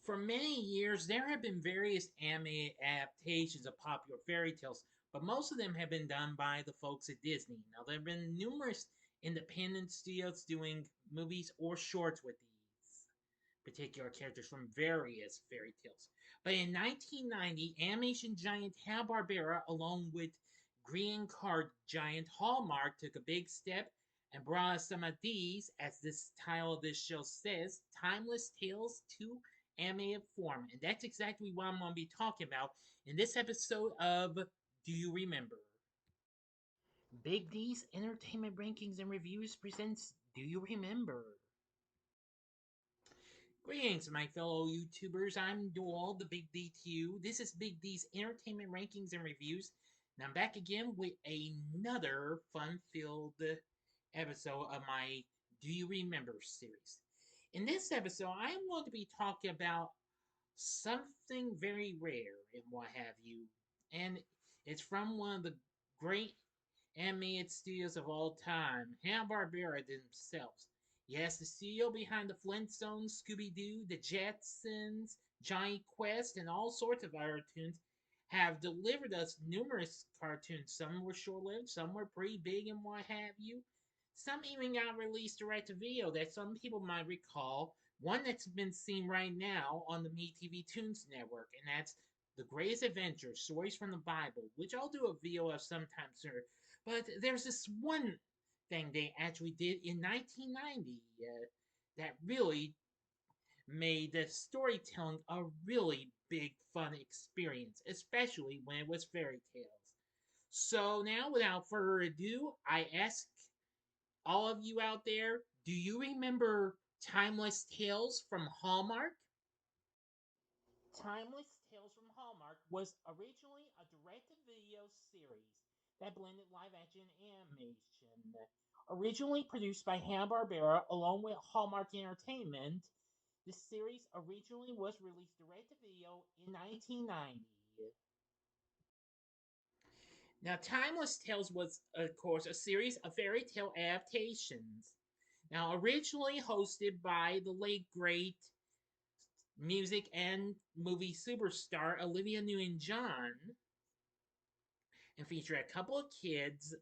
For many years, there have been various anime adaptations of popular fairy tales, but most of them have been done by the folks at Disney. Now, there have been numerous independent studios doing movies or shorts with these particular characters from various fairy tales. But in 1990, animation giant Hanna-Barbera, along with green card giant Hallmark, took a big step and brought us some of these, as this title of this show says, timeless tales to animated form. And that's exactly what I'm going to be talking about in this episode of Do You Remember? Big D's Entertainment Rankings and Reviews presents Do You Remember? Greetings, my fellow YouTubers. I'm Dual, the Big D to you. This is Big D's Entertainment Rankings and Reviews, and I'm back again with another fun-filled episode of my Do You Remember series. In this episode, I am going to be talking about something very rare and what have you, and it's from one of the great animated studios of all time, Hanna-Barbera themselves. Yes, the studio behind the Flintstones, Scooby-Doo, the Jetsons, Johnny Quest, and all sorts of cartoons have delivered us numerous cartoons. Some were short-lived, some were pretty big and what have you. Some even got released direct to video that some people might recall. One that's been seen right now on the MeTV Toons network, and that's The Greatest Adventure, Stories from the Bible, which I'll do a video of sometime soon. But there's this one thing they actually did in 1990 that really made the storytelling a really big fun experience, especially when it was fairy tales. So now, without further ado, I ask all of you out there, do you remember Timeless Tales from Hallmark? Timeless Tales from Hallmark was originally a direct-to-video series that blended live-action animation. Originally produced by Hanna-Barbera along with Hallmark Entertainment, the series originally was released direct-to-video in 1990. Now, Timeless Tales was, of course, a series of fairy tale adaptations. Now, originally hosted by the late great music and movie superstar Olivia Newton-John, and featured a couple of kids.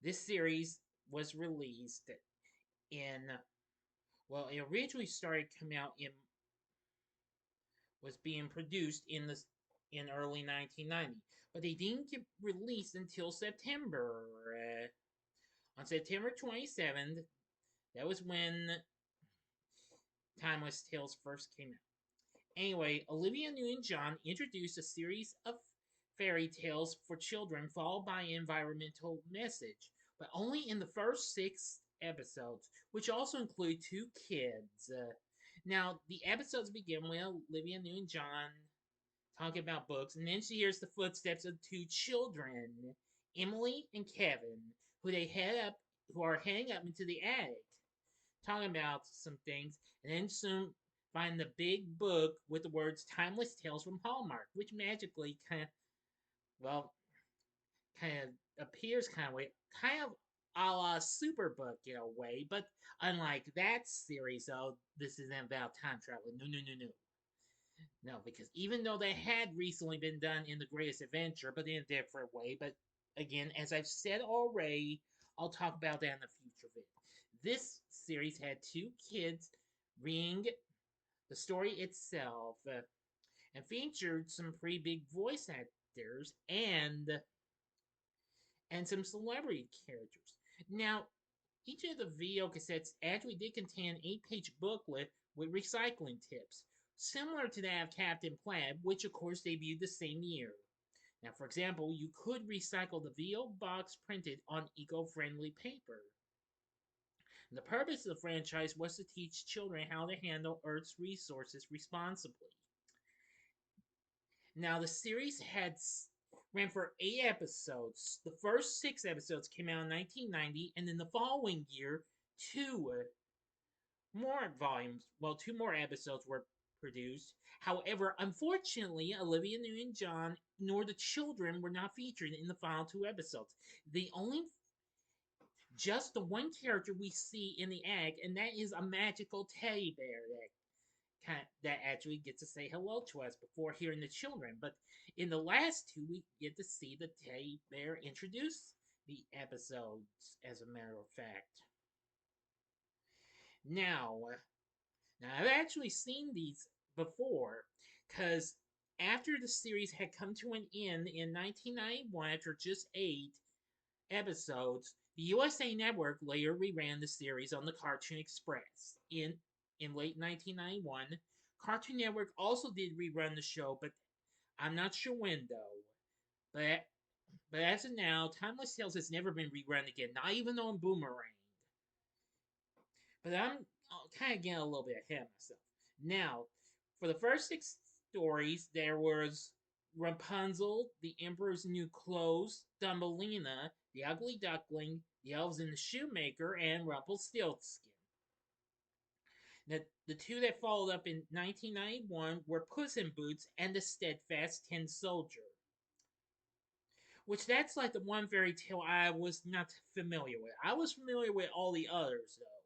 This series was released in, well, it originally started coming out in, was being produced in early 1990, but they didn't get released until September. On September 27th, that was when Timeless Tales first came out. Anyway, Olivia Newton-John introduced a series of fairy tales for children followed by an environmental message, but only in the first 6 episodes, which also include 2 kids. Now, the episodes begin with Olivia Newton-John talking about books, and then she hears the footsteps of 2 children, Emily and Kevin, who are heading up into the attic, talking about some things, and then soon find the big book with the words "Timeless Tales from Hallmark," which magically well, kind of appears kind of a la Superbook in a way, but unlike that series, though, this isn't about time travel. No, no, no, no. No, because even though they had recently been done in The Greatest Adventure, but in a different way, but again, as I've said already, I'll talk about that in the future vid. This series had 2 kids reading the story itself and featured some pretty big voice actors and some celebrity characters. Now, each of the video cassettes actually did contain an 8-page booklet with recycling tips, similar to that of Captain Plaid, which of course debuted the same year. Now, for example, you could recycle the VO box printed on eco-friendly paper. The purpose of the franchise was to teach children how to handle Earth's resources responsibly. Now, the series ran for 8 episodes. The first 6 episodes came out in 1990, and then the following year, 2 more episodes were produced. However, unfortunately, Olivia Newton-John nor the children were not featured in the final 2 episodes. Just the one character we see in the egg, and that is a magical teddy bear that that actually get to say hello to us before hearing the children. But in the last two, we get to see the teddy bear introduce the episodes. As a matter of fact, now, now I've actually seen these before, because after the series had come to an end in 1991, after just 8 episodes, the USA Network later reran the series on the Cartoon Express. In late 1991, Cartoon Network also did rerun the show, but I'm not sure when though. But but as of now, Timeless Tales has never been rerun again, not even on Boomerang. But I'm kind of getting a little bit ahead of myself. Now, for the first 6 stories, there was Rapunzel, the Emperor's New Clothes, Thumbelina, the Ugly Duckling, the Elves and the Shoemaker, and Rumpelstiltskin. The two that followed up in 1991 were Puss in Boots and the Steadfast Tin Soldier. Which that's like the one fairy tale I was not familiar with. I was familiar with all the others though.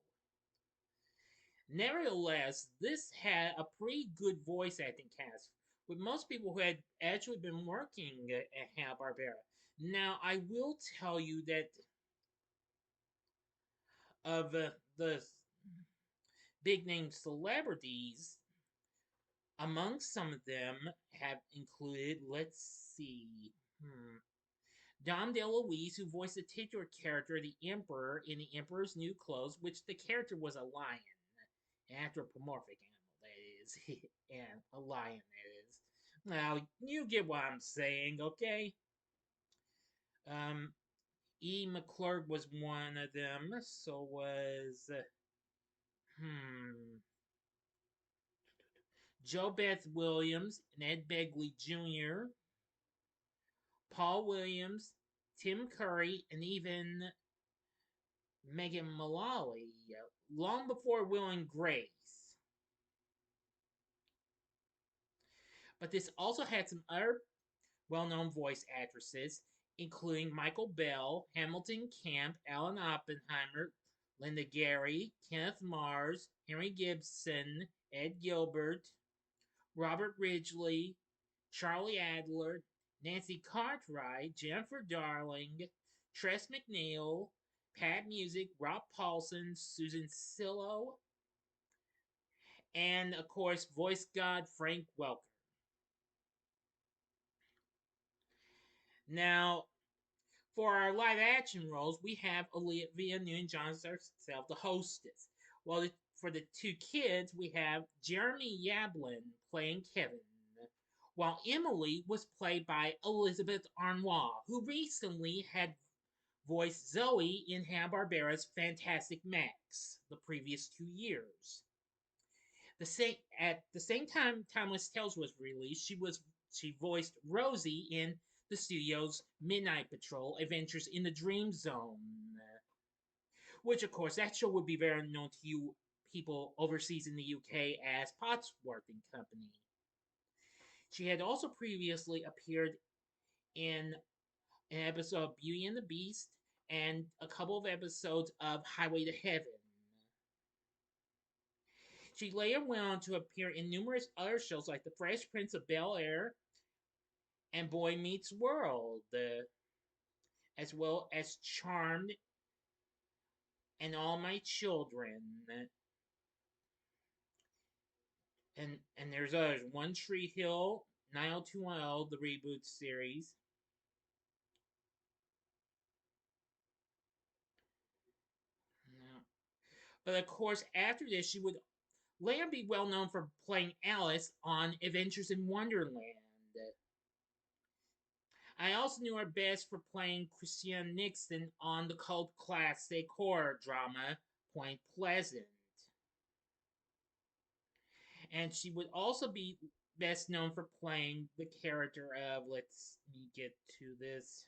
Nevertheless, this had a pretty good voice acting cast, with most people who had actually been working at Hanna-Barbera. Now, I will tell you that of the big name celebrities, among some of them have included, let's see, Dom DeLuise, who voiced the titular character, the Emperor, in The Emperor's New Clothes, which the character was a lion, an anthropomorphic animal, that is, and a lion, that is. Now, you get what I'm saying, okay? Um, E. McClurg was one of them, so was, hmm, Joe Beth Williams and Ed Begley Jr., Paul Williams, Tim Curry, and even Megan Mullally, long before Will and Grace. But this also had some other well-known voice actresses, including Michael Bell, Hamilton Camp, Alan Oppenheimer, Linda Gary, Kenneth Mars, Henry Gibson, Ed Gilbert, Robert Ridgely, Charlie Adler, Nancy Cartwright, Jennifer Darling, Tress MacNeille, Pat Music, Rob Paulson, Susan Sillo, and of course, voice god Frank Welker. Now, for our live action roles, we have Olivia Newton-John herself, the hostess. Well, for the two kids, we have Jeremy Yablin playing Kevin, while Emily was played by Elizabeth Arnois, who recently had voiced Zoe in Hanna-Barbera's Fantastic Max the previous 2 years. At the same time Timeless Tales was released, she voiced Rosie in the studio's Midnight Patrol Adventures in the Dream Zone, which of course that show would be very known to you people overseas in the UK as Potsworth and Company. She had also previously appeared in an episode of Beauty and the Beast and a couple of episodes of Highway to Heaven. She later went on to appear in numerous other shows like The Fresh Prince of Bel-Air and Boy Meets World, as well as Charmed and All My Children. And there's others. One Tree Hill, 90210, the reboot series. No. But of course, after this, she would later be well known for playing Alice on Adventures in Wonderland. I also knew her best for playing Christina Nixon on the cult classic horror drama Point Pleasant. And she would also be best known for playing the character of, let's me get to this,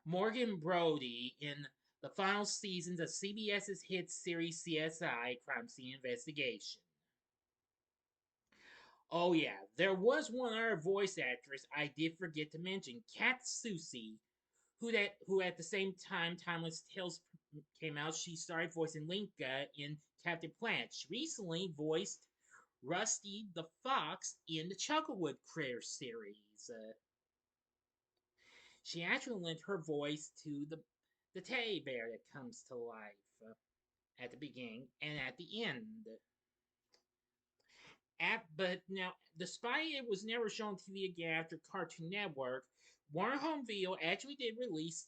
Morgan Brody in the final seasons of CBS's hit series CSI Crime Scene Investigation. Oh yeah, there was one other voice actress I did forget to mention, Kat Susi, who at the same time Timeless Tales came out, she started voicing Linka in Captain Planet. She recently voiced Rusty the Fox in the Chucklewood Critter series. She actually lent her voice to the teddy bear that comes to life at the beginning and at the end. But now, despite it was never shown on TV again after Cartoon Network, Warner Home Video actually did release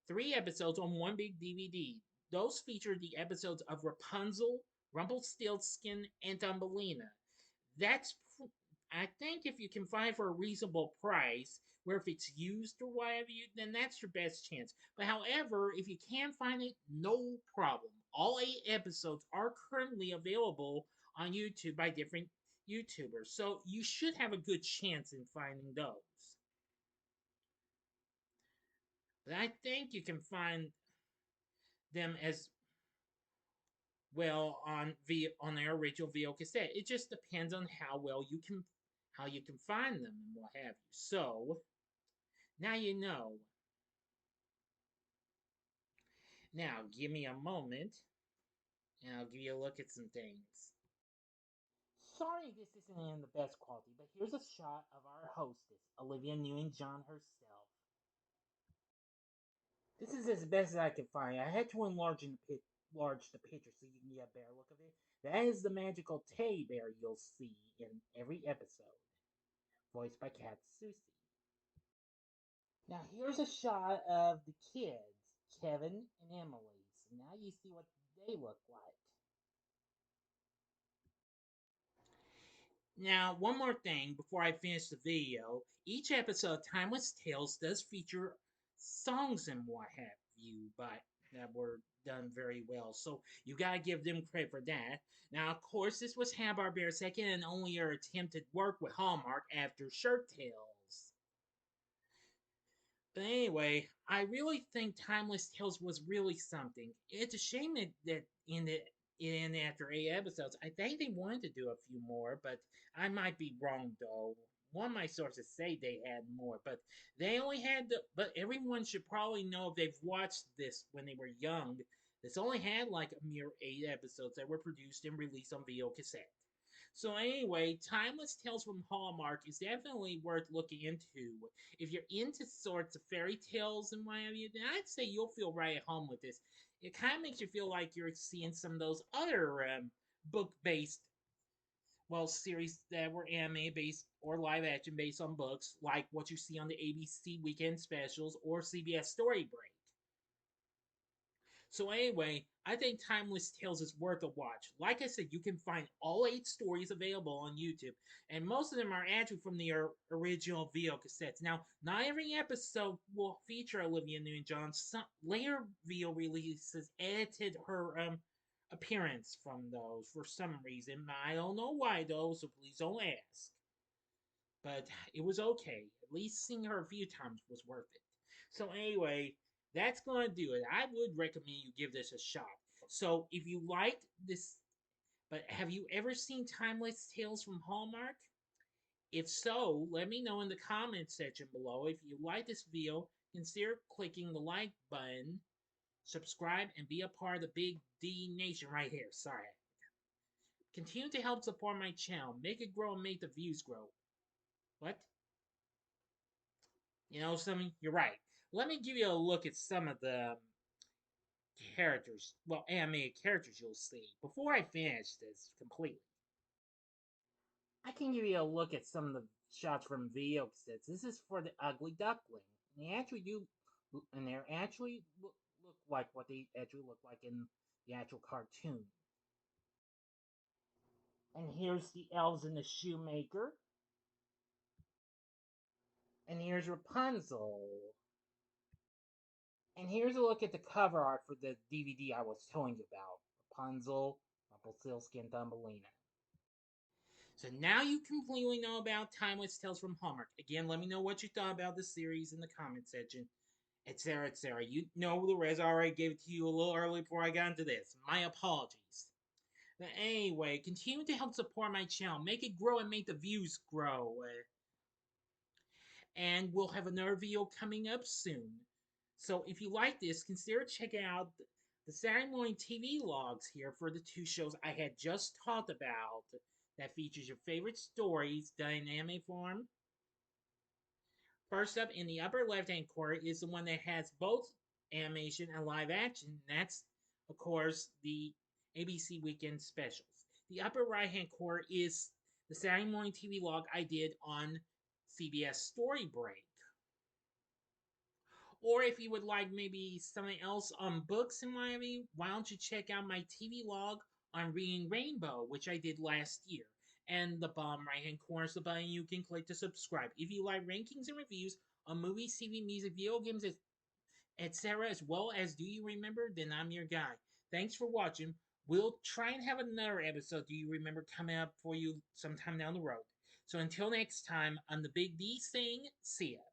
3 episodes on one big DVD. Those featured the episodes of Rapunzel, Rumpelstiltskin, and Thumbelina. That's, I think, if you can find it for a reasonable price, where if it's used or whatever, then that's your best chance. But however, if you can find it, no problem. All 8 episodes are currently available on YouTube by different YouTubers, so you should have a good chance in finding those. But I think you can find them as well on their original VO cassette. It just depends on how you can find them and what have you. So now you know. Now give me a moment and I'll give you a look at some things. Sorry this isn't in the best quality, but here's a shot of our hostess, Olivia Newton-John herself. This is as best as I can find. I had to enlarge the picture so you can get a better look of it. That is the magical teddy bear you'll see in every episode, voiced by Kat Susie. Now here's a shot of the kids, Kevin and Emily. So now you see what they look like. Now, one more thing before I finish the video. Each episode of Timeless Tales does feature songs and what have you, but that were done very well. So you gotta give them credit for that. Now, of course, this was Hanna-Barbera's second and only attempted work with Hallmark after Shirt Tales. But anyway, I really think Timeless Tales was really something. It's a shame that in after 8 episodes. I think they wanted to do a few more, but I might be wrong though. One of my sources say they had more, but they only had but everyone should probably know if they've watched this when they were young. This only had like a mere 8 episodes that were produced and released on video cassette. So anyway, Timeless Tales from Hallmark is definitely worth looking into. If you're into sorts of fairy tales and what have you, then I'd say you'll feel right at home with this. It kind of makes you feel like you're seeing some of those other book-based, well, series that were anime-based or live-action based on books, like what you see on the ABC Weekend Specials or CBS Story Break. So anyway, I think Timeless Tales is worth a watch. Like I said, you can find all 8 stories available on YouTube, and most of them are actually from the original VO cassettes. Now, not every episode will feature Olivia Newton-John. Some later VO releases edited her appearance from those for some reason. I don't know why though, so please don't ask. But it was okay. At least seeing her a few times was worth it. So anyway, that's gonna do it. I would recommend you give this a shot. So if you liked this, but have you ever seen Timeless Tales from Hallmark? If so, let me know in the comments section below. If you like this video, consider clicking the like button, subscribe, and be a part of the Big D Nation right here. Sorry. Continue to help support my channel. Make it grow and make the views grow. What? You know something? You're right. Let me give you a look at some of the characters, well, animated characters you'll see before I finish this completely. I can give you a look at some of the shots from video cassettes. This is for the Ugly Duckling. And they actually do, and they're actually look like what they actually look like in the actual cartoon. And here's the elves and the shoemaker. And here's Rapunzel. And here's a look at the cover art for the DVD I was telling you about. Rapunzel, Rumpelstiltskin, Thumbelina. So now you completely know about Timeless Tales from Hallmark. Again, let me know what you thought about the series in the comment section, etc., etc. You know the rest. I already gave it to you a little early before I got into this. My apologies. But anyway, continue to help support my channel. Make it grow and make the views grow. And we'll have another video coming up soon. So if you like this, consider checking out The Saturday morning TV logs here for the two shows I had just talked about that features your favorite stories done in anime form. First up in the upper left hand corner is the one that has both animation and live action. That's, of course, the ABC Weekend Specials. The upper right hand corner is the Saturday morning TV log I did on CBS Story Break. Or if you would like maybe something else on books in Miami, why don't you check out my TV log on Reading Rainbow, which I did last year. And the bottom right hand corner is the button you can click to subscribe. If you like rankings and reviews on movies, TV, music, video games, etc., as well as Do You Remember, then I'm your guy. Thanks for watching. We'll try and have another episode, Do You Remember, coming up for you sometime down the road. So until next time, I'm the Big D saying, see ya.